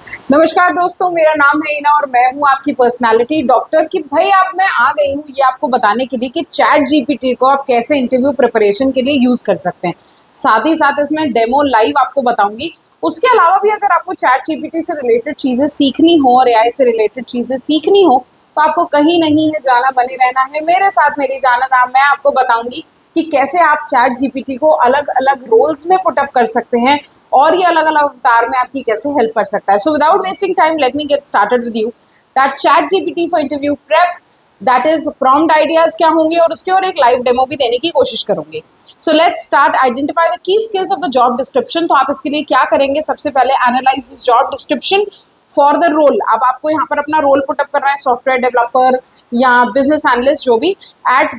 नमस्कार दोस्तों, मेरा नाम है ईना और मैं हूं आपकी पर्सनालिटी डॉक्टर। कि भाई आप मैं आ गई हूं ये आपको बताने के लिए कि चैट जीपीटी को आप कैसे इंटरव्यू प्रिपरेशन के लिए यूज कर सकते हैं। साथ ही साथ इसमें डेमो लाइव आपको बताऊंगी। उसके अलावा भी अगर आपको चैट जीपीटी से रिलेटेड चीजें सीखनी हो और एआई से रिलेटेड चीजें सीखनी हो तो आपको कहीं नहीं है जाना, बने रहना है मेरे साथ। मेरी जाना मैं आपको बताऊंगी कि कैसे आप चैट जीपीटी को अलग अलग रोल्स में पुटअप कर सकते हैं और ये अलग अलग अवतार में आपकी कैसे हेल्प कर सकता है। So without wasting time let me get started with you that chat GPT for interview prep, that is prompt ideas क्या होंगे और उसके और एक लाइव डेमो भी देने की कोशिश करूंगी। So let's start. Identify the key skills of the job description. तो आप इसके लिए क्या करेंगे, सबसे पहले analyse this job description for the role. अब आपको यहाँ पर अपना रोल पुटअप करना है, सॉफ्टवेयर डेवलपर या बिजनेस एनालिस्ट,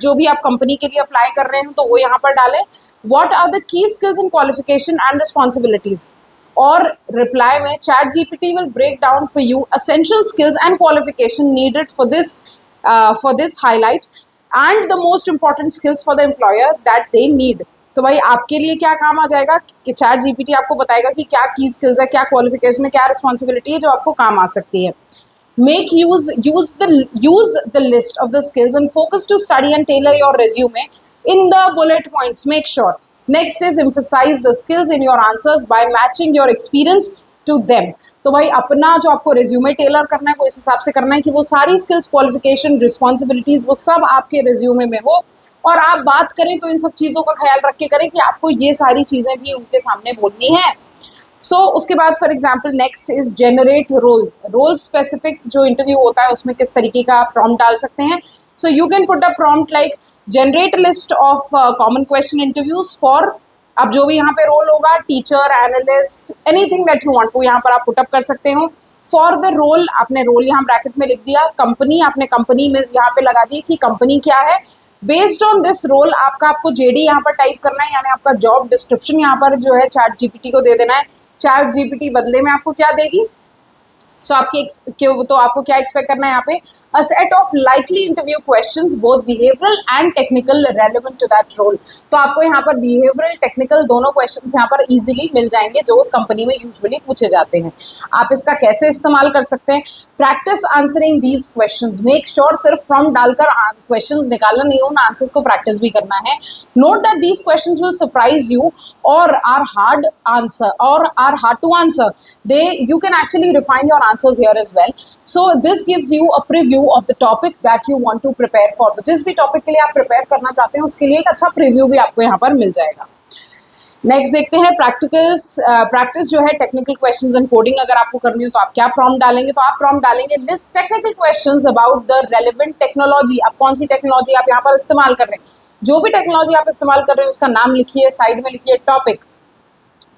जो भी आप कंपनी के लिए अप्लाई कर रहे हैं तो वो यहाँ पर डालें। What are the key skills and qualification and responsibilities. और रिप्लाई में ChatGPT will break down for you essential skills and qualification needed for this highlight and the most important skills for the employer that they need. तो भाई आपके लिए क्या काम आ जाएगा कि चैट जीपीटी आपको बताएगा कि क्या की स्किल्स है, क्या क्वालिफिकेशन है, क्या रिस्पॉन्सिबिलिटी है जो आपको काम आ सकती है। Make use the list of the skills and focus to study and tailor your resume in the bullet points. Make sure. Next is emphasize the skills in your answers by matching your experience to them. तो भाई अपना जो आपको resume Taylor करना है वो इस हिसाब से करना है कि वो सारी स्किल्स, क्वालिफिकेशन, रिस्पॉन्सिबिलिटीज वो सब आपके रेज्यूमे में हो। और आप बात करें तो इन सब चीज़ों का ख्याल रख के करें कि आपको ये सारी चीज़ें भी उनके सामने बोलनी है। उसके बाद for example next is generate role specific जो इंटरव्यू होता है उसमें किस तरीके का आप प्रॉम्प्ट डाल सकते हैं। सो you can put a prompt like generate list of common question interviews for, अब जो भी यहाँ पे रोल होगा, teacher, analyst, anything that you want, वो यहाँ पर आप पुटअप कर सकते हो। फॉर द रोल आपने रोल यहाँ ब्रैकेट में लिख दिया, कंपनी आपने कंपनी में यहाँ पे लगा दी कि कंपनी क्या है। बेस्ड ऑन दिस रोल आपको जेडी यहाँ पर टाइप करना है, यानी आपका जॉब डिस्क्रिप्शन यहाँ पर जो है चैट जीपीटी को दे देना है। चैट जीपीटी बदले में आपको क्या देगी, तो आपको क्या एक्सपेक्ट करना है यहाँ पे, a set of likely interview questions both behavioural and technical relevant to that role. तो आपको यहाँ पर बिहेवियरल, टेक्निकल दोनों क्वेश्चंस यहाँ पर इजीली मिल जाएंगे जो उस कंपनी में यूजुअली पूछे जाते हैं। आप इसका कैसे इस्तेमाल कर सकते हैं, practice answering these questions. Make sure सिर्फ प्रॉम्प्ट डालकर क्वेश्चंस निकालना नहीं हो, आंसर्स को प्रैक्टिस भी करना है। Note that these questions will surprise you और are hard to answer. You can actually refine your answers here as well. So this gives you a preview of the topic that you want to prepare for. तो जिस भी topic के लिए आप prepare करना चाहते हैं उसके लिए एक अच्छा प्रीव्यू भी आपको यहाँ पर मिल जाएगा। नेक्स्ट देखते हैं प्रैक्टिस जो है टेक्निकल क्वेश्चंस एंड कोडिंग अगर आपको करनी हो तो आप क्या प्रॉम्प्ट डालेंगे, तो आप प्रॉम्प्ट डालेंगे list technical questions about the relevant technology. अब कौन सी टेक्नोलॉजी आप यहाँ पर इस्तेमाल कर रहे हैं, जो भी टेक्नोलॉजी आप इस्तेमाल कर रहे हैं उसका नाम लिखिए, साइड में लिखिए topic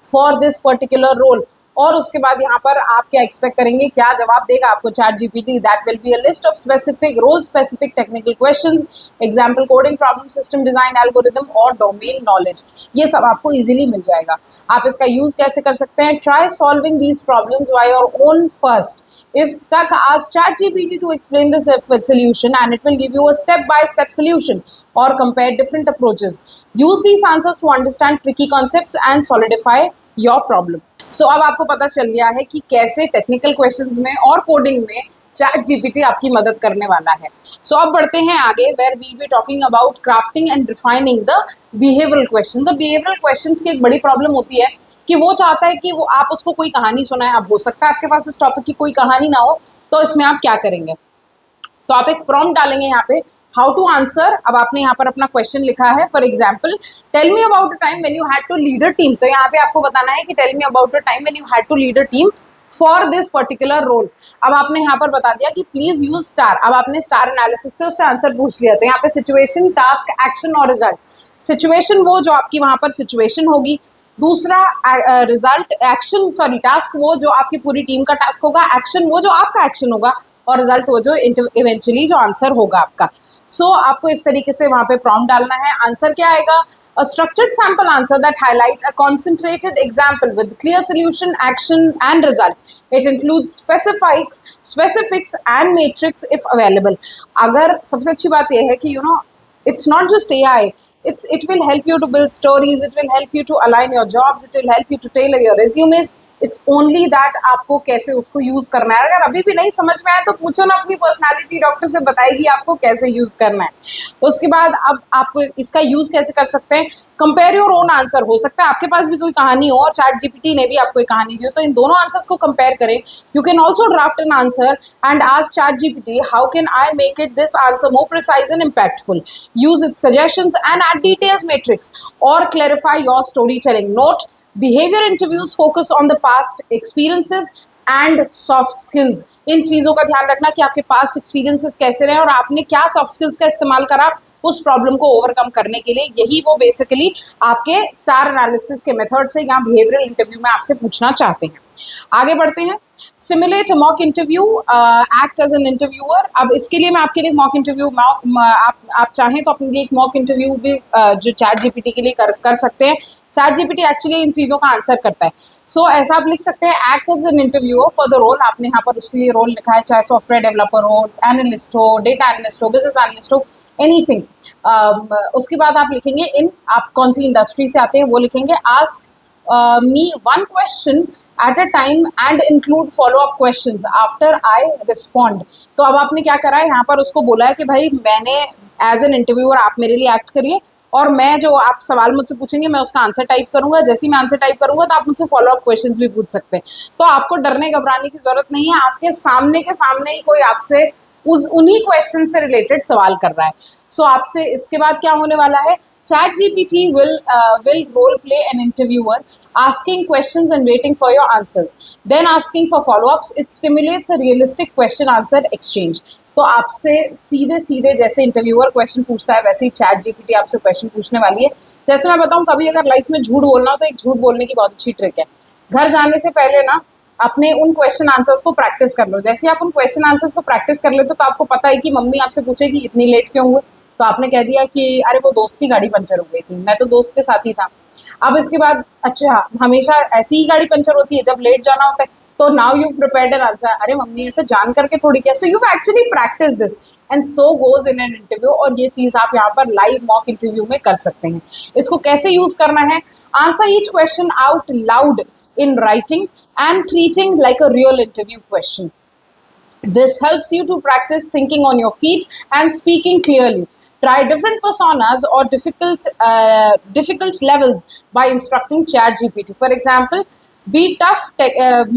for this particular role. और उसके बाद यहाँ पर आप क्या एक्सपेक्ट करेंगे, क्या जवाब देगा आपको ChatGPT. That will be a list of specific role specific technical questions, example coding, problem, system design, algorithm और डोमेन नॉलेज। ये सब आपको इजीली मिल जाएगा। आप इसका यूज कैसे कर सकते हैं, try solving these problems by your own first. If stuck, ask ChatGPT to explain the solution and it will give you a step-by-step solution or compare different approaches. Use these answers to understand tricky concepts and solidify your problem. So अब आपको पता चल गया है कि कैसे technical questions में और कोडिंग में चैट जीपीटी आपकी मदद करने वाला है। सो अब बढ़ते हैं आगे, where we be talking about crafting and refining the behavioural questions. अब बिहेवियरल क्वेश्चंस की एक बड़ी प्रॉब्लम होती है कि वो चाहता है कि वो आप उसको कोई कहानी सुनाएं। अब हो सकता है आपके पास इस टॉपिक की कोई कहानी ना हो, तो इसमें आप क्या करेंगे, तो आप एक प्रॉम्प्ट डालेंगे यहाँ पे, हाउ टू आंसर। अब आपने यहाँ पर अपना क्वेश्चन लिखा है, for example tell me about a time when you had to lead a team. तो यहाँ पे आपको बताना है कि tell me about a time when you had to lead a team for this particular role. अब आपने यहाँ पर बता दिया कि प्लीज यूज स्टार। अब आपने स्टार एनालिसिस से उससे आंसर पूछ लिया। तो यहाँ पे सिचुएशन, टास्क, एक्शन और रिजल्ट। सिचुएशन वो जो आपकी वहां पर सिचुएशन होगी, दूसरा रिजल्ट, टास्क वो जो आपकी पूरी टीम का टास्क होगा, एक्शन वो जो आपका एक्शन होगा और रिजल्ट वो जो इवेंचुअली जो आंसर होगा आपका। आपको इस तरीके से वहां पे प्रॉम्प्ट डालना है। आंसर क्या आएगा, a structured sample answer that highlight a concentrated example with clear solution, action and result. It includes specifics and matrix if available. अगर सबसे अच्छी बात यह है कि it's not just AI, it will help you to build stories, it will help you to align your jobs, it will help you to tailor your resumes, it's only that आपको कैसे उसको यूज करना है। अगर अभी भी नहीं समझ में आया तो पूछो ना अपनी पर्सनालिटी, डॉक्टर से बताएगी आपको कैसे यूज करना है। उसके बाद अब आपको इसका यूज कैसे कर सकते हैं, कंपेयर योर ओन आंसर। हो सकता है आपके पास भी कोई कहानी हो और चैट जीपीटी ने भी आपको एक कहानी दी हो, तो इन दोनों आंसर्स को कंपेयर करें। You can also draft an answer and ask chat GPT how can I make it this answer more precise and impactful. Use its suggestions and add details matrix or clarify your storytelling. Note, behavior interviews focus on the past experiences and soft skills. इन चीज़ों का ध्यान रखना कि आपके past experiences कैसे रहे और आपने क्या सॉफ्ट स्किल्स का इस्तेमाल करा उस प्रॉब्लम को ओवरकम करने के लिए। यही वो बेसिकली आपके स्टार एनालिसिस के मेथड से यहाँ बिहेवियरल इंटरव्यू में आपसे पूछना चाहते हैं। आगे बढ़ते हैं। Simulate mock interview, act as an interviewer. अब इसके लिए मैं आपके लिए मॉक इंटरव्यू आप चाहें तो अपने लिए एक मॉक इंटरव्यू भी जो चैट जीपीटी के लिए कर सकते हैं। चैट जीपीटी एक्चुअली इन चीज़ों का आंसर करता है। सो ऐसा आप लिख सकते हैं, act as an interviewer for the role. आपने यहाँ पर उसके लिए रोल लिखा है, चाहे सॉफ्टवेयर डेवलपर हो, एनालिस्ट हो, डेटा एनालिस्ट हो, बिजनेस एनालिस्ट हो, एनीथिंग। उसके बाद आप लिखेंगे आप कौन सी इंडस्ट्री से आते हैं वो लिखेंगे। Ask me one question at a time and include follow up questions after I respond. तो अब आपने क्या करा है, यहाँ पर उसको बोला है कि भाई मैंने एज एन इंटरव्यूअर आप मेरे लिए एक्ट करिए और मैं जो आप सवाल मुझसे पूछेंगे मैं उसका आंसर टाइप करूंगा। जैसे ही मैं आंसर टाइप करूंगा तो आप मुझसे फॉलो अप क्वेश्चंस भी पूछ सकते हैं। तो आपको डरने घबराने की जरूरत नहीं है, आपके सामने के सामने ही कोई आपसे उन्हीं क्वेश्चन से रिलेटेड सवाल कर रहा है। सो आपसे इसके बाद क्या होने वाला है, chat GPT will role play an interviewer, asking questions and waiting for your answers, then asking for follow-ups. It stimulates a realistic question-answer exchange. तो आपसे सीधे सीधे जैसे इंटरव्यूअर क्वेश्चन पूछता है वैसे ही चैट जीपीटी आपसे क्वेश्चन पूछने वाली है। जैसे मैं बताऊं, कभी अगर लाइफ में झूठ बोलना हो तो एक झूठ बोलने की बहुत अच्छी ट्रिक है। घर जाने से पहले ना अपने उन क्वेश्चन आंसर्स को प्रैक्टिस कर लो। जैसे आप उन क्वेश्चन आंसर्स को प्रैक्टिस कर लेते तो आपको पता है कि मम्मी आपसे पूछेगी इतनी लेट क्यों हुए, तो आपने कह दिया कि अरे वो दोस्त की गाड़ी पंचर हो गई थी, मैं तो दोस्त के साथ ही था। अब इसके बाद अच्छा हमेशा ऐसी ही गाड़ी पंचर होती है जब लेट जाना होता है, तो now you prepared an answer, अरे मम्मी ऐसे जान करके थोड़ी क्या। So you actually practice this and so goes in an interview. और ये चीज़ आप यहाँ पर लाइव मॉक इंटरव्यू में कर सकते हैं। इसको कैसे यूज करना है, answer each question out loud in writing and treating like a real interview question. This helps you to practice thinking on your feet and speaking clearly. Try different personas or difficult levels by instructing ChatGPT. For example, be tough.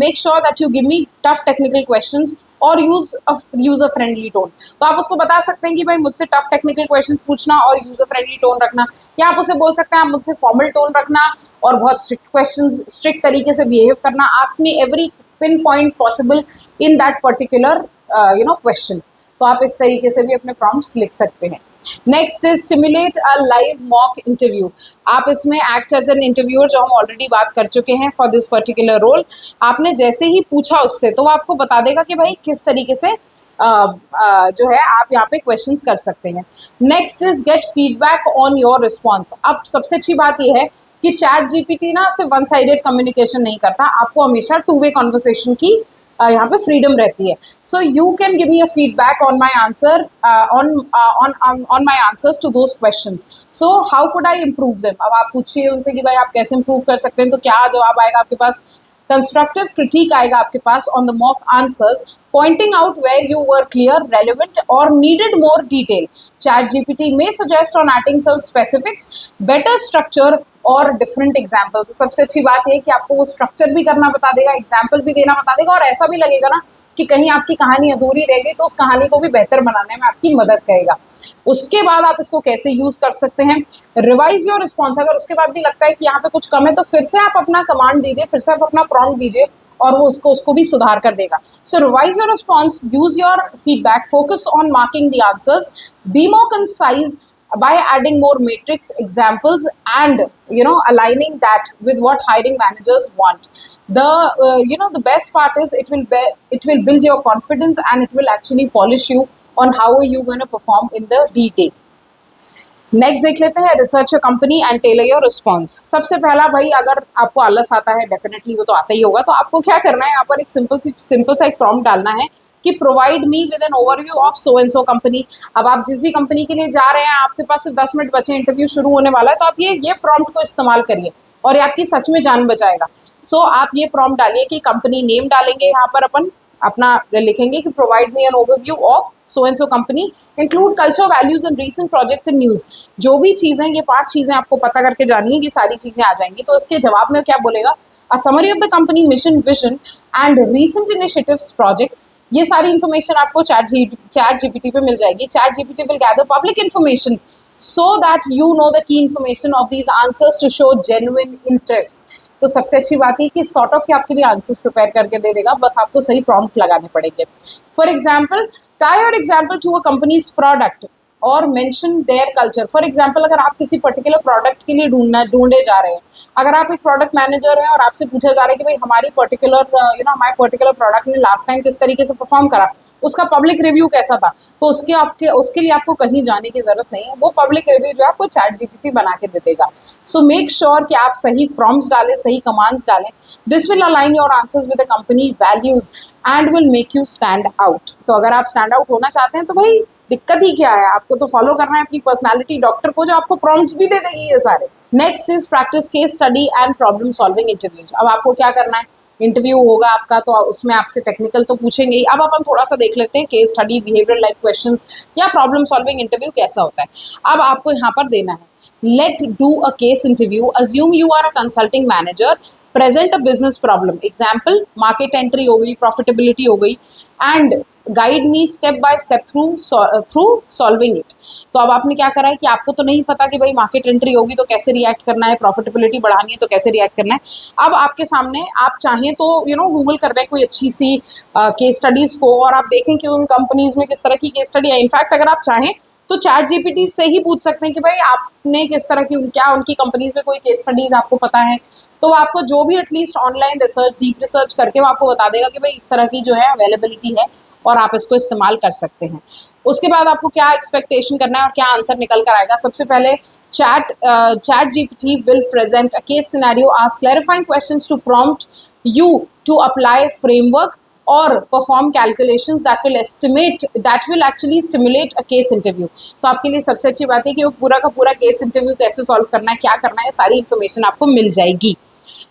Make sure that you give me tough technical questions और user friendly tone. तो आप उसको बता सकते हैं कि भाई मुझसे टफ टेक्निकल क्वेश्चंस पूछना और यूजर फ्रेंडली टोन रखना, या आप उसे बोल सकते हैं आप मुझसे फॉर्मल टोन रखना और बहुत स्ट्रिक्ट क्वेश्चंस स्ट्रिक्ट तरीके से बिहेव करना। Ask me every pin point possible in that particular question. तो आप इस तरीके से भी अपने प्रॉम्प्ट्स लिख सकते हैं। Next is simulate a live mock interview. आप इसमें एक्ट एज एन इंटरव्यूअर, जो हम ऑलरेडी बात कर चुके हैं फॉर दिस पर्टिकुलर रोल। आपने जैसे ही पूछा उससे तो वो आपको बता देगा कि भाई किस तरीके से जो है आप यहाँ पे क्वेश्चंस कर सकते हैं। Next is get feedback on your response. अब सबसे अच्छी बात यह है कि चैट जीपीटी ना सिर्फ वन साइडेड कम्युनिकेशन नहीं करता, आपको हमेशा टू वे कॉन्वर्सेशन की यहाँ पे फ्रीडम रहती है। So you can give me a feedback on my answer on my answers to those questions. So how could I improve them. अब आप पूछिए उनसे कि भाई आप कैसे इम्प्रूव कर सकते हैं, तो क्या जवाब आएगा आपके पास, कंस्ट्रक्टिव क्रिटिक आएगा आपके pass on the mock answers, pointing out where you were clear, relevant or needed more detail. ChatGPT may suggest on adding some specifics, better structure और डिफरेंट एग्जाम्पल्स। सबसे अच्छी बात है कि आपको वो स्ट्रक्चर भी करना बता देगा, एग्जाम्पल भी देना बता देगा, और ऐसा भी लगेगा ना कि कहीं आपकी कहानी अधूरी रह गई तो उस कहानी को भी बेहतर बनाने में आपकी मदद करेगा। उसके बाद आप इसको कैसे यूज कर सकते हैं, रिवाइज योर रिस्पॉन्स। अगर उसके बाद भी लगता है कि यहाँ पे कुछ कम है तो फिर से आप अपना कमांड दीजिए, फिर से आप अपना प्रॉम्प्ट दीजिए और वो उसको भी सुधार कर देगा। So revise your response, use your feedback, focus on marking the answers, be more concise by adding more matrix examples and aligning that with what hiring managers want. The best part is it will build your confidence and it will actually polish you on how are you going to perform in the detail. Next देख लेते हैं, research your company and tailor your response. सबसे पहला भाई, अगर आपको आलस आता है, डेफिनेटली वो तो आता ही होगा, तो आपको क्या करना है, यहाँ पर एक सिंपल सा एक प्रॉम्प्ट डालना है कि provide me with an overview of so and so company. अब आप जिस भी कंपनी के लिए जा रहे हैं, आपके पास सिर्फ 10 मिनट बचे, इंटरव्यू शुरू होने वाला है, तो आप ये प्रॉम्प्ट को इस्तेमाल करिए। और ये आपकी सच में जान बचाएगा। सो आप ये प्रॉम्प्ट डालिए कि कंपनी नेम डालेंगे यहाँ पर अपन अपना लिखेंगे कि provide me an overview of so and so company, include culture, values and recent project and news. जो भी चीजें, ये 5 चीजें आपको पता करके जानी है, ये सारी चीजें आ जाएंगी। तो इसके जवाब में क्या बोलेगा, a summary of the company mission, vision and recent initiatives, projects. ये सारी इंफॉर्मेशन आपको चैट जीपीटी पे मिल जाएगी। Chat GPT will gather public information so that you know the key information of these answers to show genuine interest। तो सबसे अच्छी बात है कि सॉर्ट ऑफ के आपके लिए आंसर्स प्रिपेयर करके दे देगा, बस आपको सही प्रॉम्प्ट लगाने पड़ेंगे। For example, tie your example to a company's product और mention their culture. For example, अगर आप किसी पर्टिकुलर प्रोडक्ट के लिए ढूंढे जा रहे हैं, अगर आप एक प्रोडक्ट मैनेजर हैं और आपसे पूछा जा रहा है कि भाई हमारी पर्टिकुलर हमारे पर्टिकुलर प्रोडक्ट ने लास्ट टाइम किस तरीके से परफॉर्म करा, उसका पब्लिक रिव्यू कैसा था, तो उसके लिए आपको कहीं जाने की जरूरत नहीं है। वो पब्लिक रिव्यू जो है आपको चैट जीपीटी बना के दे देगा। सो मेक श्योर कि आप सही प्रॉम्प्ट्स डालें, सही कमांड्स डालें। This will align your answers with the company values and will make you stand out. तो अगर आप स्टैंड आउट होना चाहते हैं तो भाई दिक्कत ही क्या है, आपको तो फॉलो करना है अपनी पर्सनैलिटी डॉक्टर को, जो आपको प्रॉम्प्ट्स भी दे देगी ये सारे। Next is practice case study and problem solving interviews. अब आपको क्या करना है, इंटरव्यू होगा आपका तो उसमें आपसे टेक्निकल तो पूछेंगे ही। अब अपन थोड़ा सा देख लेते हैं case study, behavioural like questions या प्रॉब्लम सॉल्विंग इंटरव्यू कैसा होता है। अब आपको यहाँ पर देना है, let do a case interview, assume you are a consulting manager, present a business problem, example market entry हो गई, प्रॉफिटेबिलिटी हो गई, and guide me step by step through solving it. तो अब आपने क्या करा है कि आपको तो नहीं पता कि भाई मार्केट एंट्री होगी तो कैसे रिएक्ट करना है, प्रॉफिटेबिलिटी बढ़ानी है तो कैसे रिएक्ट करना है। अब आपके सामने आप चाहें तो गूगल कर रहे हैं कोई अच्छी सी केस स्टडीज को, और आप देखें कि उन कंपनीज में किस तरह की केस स्टडी है। इनफैक्ट अगर आप चाहें तो चैट जीपीटी से ही पूछ सकते हैं कि भाई आपने किस तरह की, क्या उनकी कंपनीज में कोई केस स्टडीज आपको पता है, तो आपको जो भी at least online research, deep research करके वो आपको बता देगा कि भाई इस तरह की जो है अवेलेबिलिटी है और आप इसको इस्तेमाल कर सकते हैं। उसके बाद आपको क्या एक्सपेक्टेशन करना है और क्या आंसर निकल कर आएगा। सबसे पहले ChatGPT will present a case scenario, ask clarifying questions to prompt you to apply framework और perform calculations that will actually stimulate a case interview। तो आपके लिए सबसे अच्छी बात है कि वो पूरा का पूरा केस इंटरव्यू कैसे सॉल्व करना है, क्या करना है, सारी इन्फॉर्मेशन आपको मिल जाएगी।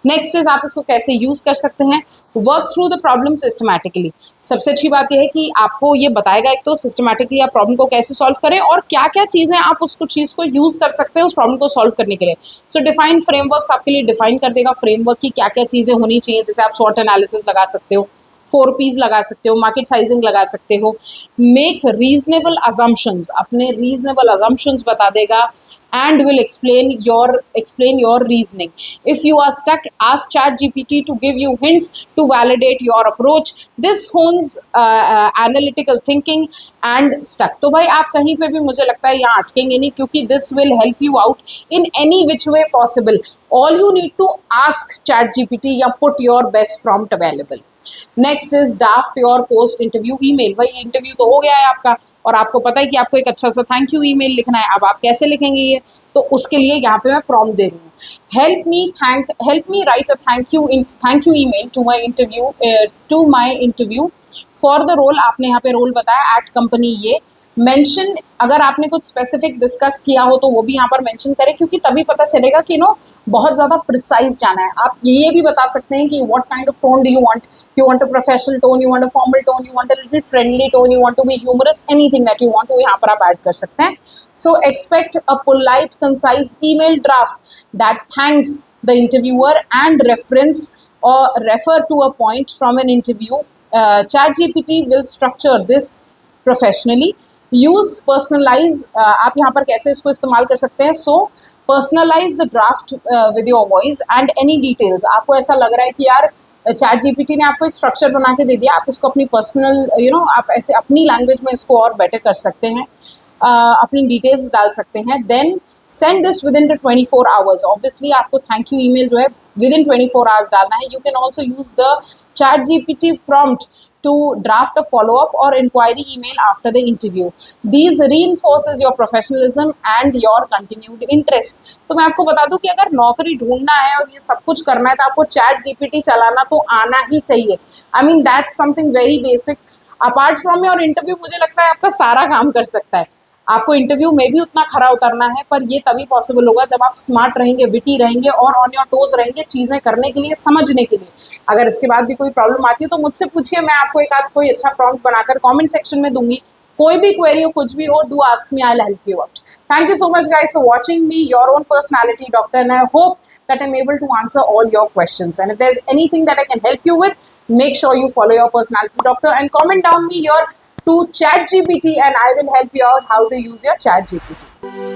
नेक्स्ट इज आप इसको कैसे यूज कर सकते हैं, work through the problem systematically. सबसे अच्छी बात यह है कि आपको ये बताएगा एक तो सिस्टमैटिकली आप प्रॉब्लम को कैसे सॉल्व करें और क्या क्या चीज़ें आप उसको चीज़ को यूज कर सकते हैं उस प्रॉब्लम को सॉल्व करने के लिए। सो डिफाइन फ्रेमवर्क्स आपके लिए डिफाइन कर देगा, फ्रेमवर्क की क्या क्या चीज़ें होनी चाहिए। जैसे आप स्वॉट एनालिसिस लगा सकते हो, 4Ps लगा सकते हो, मार्केट साइजिंग लगा सकते हो। मेक रीजनेबल अजम्पशंस, अपने रीजनेबल अजम्पशंस बता देगा, and will explain your reasoning. If you are stuck, ask ChatGPT to give you hints to validate your approach. This hones analytical thinking and stuck। तो भाई आप कहीं पे भी मुझे लगता है यहाँ अटकेंगे नहीं, क्योंकि this will help you out in any which way possible। All you need to ask ChatGPT या put your best prompt available। Next is draft your post interview email. भाई इंटरव्यू तो हो गया है आपका और आपको पता है कि आपको एक अच्छा सा थैंक यू ईमेल लिखना है। अब आप कैसे लिखेंगे ये, तो उसके लिए यहाँ पे मैं प्रॉम्प्ट दे रही हूँ, help me write a thank you email to my interview for the role. आपने यहाँ पे रोल बताया एट कंपनी ये मेंशन, अगर आपने कुछ स्पेसिफिक डिस्कस किया हो तो वो भी यहाँ पर मेंशन करें, क्योंकि तभी पता चलेगा कि बहुत ज़्यादा प्रिसाइज जाना है। आप ये भी बता सकते हैं कि what kind of tone do you want a professional tone, you want a formal tone, you want a little friendly tone, you want to be humorous, anything that you want, वो यहाँ पर आप ऐड कर सकते हैं। So expect a polite concise email draft that thanks the interviewer and refer to a point from an interview। ChatGPT will structure this professionally। Use personalize, आप यहाँ पर कैसे इसको इस्तेमाल कर सकते हैं। So personalize the draft with your voice and any details. आपको ऐसा लग रहा है कि यार चैट जीपीटी ने आपको एक स्ट्रक्चर बना के दे दिया, आप इसको अपनी पर्सनल आप ऐसे अपनी लैंग्वेज में इसको और बेटर कर सकते हैं, अपनी डिटेल्स डाल सकते हैं। Then send this within the 24 hours. Obviously आपको थैंक यू ईमेल जो है विद इन 24 आवर्स डालना है। You can also use the ChatGPT prompt to draft a follow-up or inquiry email after the interview। These reinforces your professionalism and your continued interest। तो मैं आपको बता दूं कि अगर नौकरी ढूंढना है और ये सब कुछ करना है तो आपको चैट जीपीटी चलाना तो आना ही चाहिए। I mean that's something very basic। Apart from your interview मुझे लगता है आपका सारा काम कर सकता है। आपको इंटरव्यू में भी उतना खरा उतरना है, पर ये तभी पॉसिबल होगा जब आप स्मार्ट रहेंगे, विटी रहेंगे और ऑन योर टोज रहेंगे चीजें करने के लिए, समझने के लिए। अगर इसके बाद भी कोई प्रॉब्लम आती है तो मुझसे पूछिए, मैं आपको एक आध कोई अच्छा प्रॉम्प्ट बनाकर कमेंट सेक्शन में दूंगी। कोई भी क्वेरी हो, कुछ भी हो, do ask me, I will help you out. Thank you so much guys for watching me, your own personality doctor, and I hope that I'm able to answer all your questions. And if there's anything that I can help you with, make sure you follow your personality doctor and comment down me here to ChatGPT, and I will help you out how to use your ChatGPT.